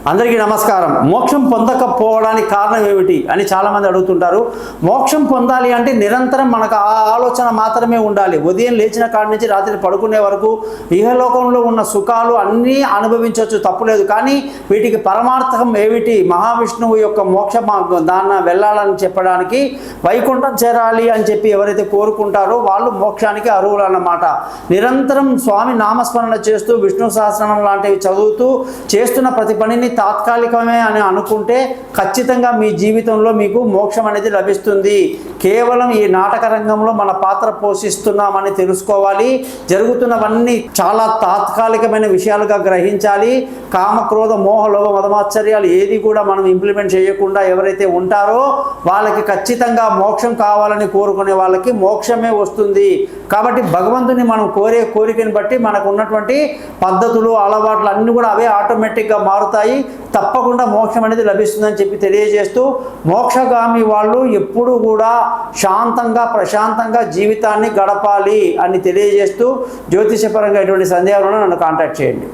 అందరికీ నమస్కారం. మోక్షం పొందకపోవడానికి కారణం ఏమిటి అని చాలామంది అడుగుతుంటారు. మోక్షం పొందాలి అంటే నిరంతరం మనకు ఆ ఆలోచన మాత్రమే ఉండాలి. ఉదయం లేచిన కాడి నుంచి రాత్రి పడుకునే వరకు ఇహలోకంలో ఉన్న సుఖాలు అన్నీ అనుభవించవచ్చు, తప్పులేదు. కానీ వీటికి పరమార్థం ఏమిటి? మహావిష్ణువు యొక్క మోక్ష దాన్ని వెళ్ళాలని చెప్పడానికి వైకుంఠం చేరాలి అని చెప్పి ఎవరైతే కోరుకుంటారో వాళ్ళు మోక్షానికి అర్హులు అన్నమాట. నిరంతరం స్వామి నామస్మరణ చేస్తూ విష్ణు సహస్రనామం లాంటివి చదువుతూ చేస్తున్న ప్రతి పనిని తాత్కాలికమే అని అనుకుంటే ఖచ్చితంగా మీ జీవితంలో మీకు మోక్షం అనేది లభిస్తుంది. కేవలం ఈ నాటక రంగంలో మన పాత్ర పోషిస్తున్నామని తెలుసుకోవాలి. జరుగుతున్నవన్నీ చాలా తాత్కాలికమైన విషయాలుగా గ్రహించాలి. కామ క్రోధ మోహ లోభ మదమాశ్చర్యాలు ఏది కూడా మనం ఇంప్లిమెంట్ చేయకుండా ఎవరైతే ఉంటారో వాళ్ళకి ఖచ్చితంగా మోక్షం కావాలని కోరుకునే వాళ్ళకి మోక్షమే వస్తుంది. కాబట్టి భగవంతుని మనం కోరే కోరికని బట్టి మనకు ఉన్నటువంటి పద్ధతులు అలవాట్లు అన్నీ కూడా అవే ఆటోమేటిక్గా మారుతాయి. తప్పకుండా మోక్షం అనేది లభిస్తుందని చెప్పి తెలియజేస్తూ, మోక్షగామి వాళ్ళు ఎప్పుడూ కూడా శాంతంగా ప్రశాంతంగా జీవితాన్ని గడపాలి అని తెలియజేస్తూ, జ్యోతిషపరంగా ఎటువంటి సందేహాలను నన్ను కాంటాక్ట్ చేయండి.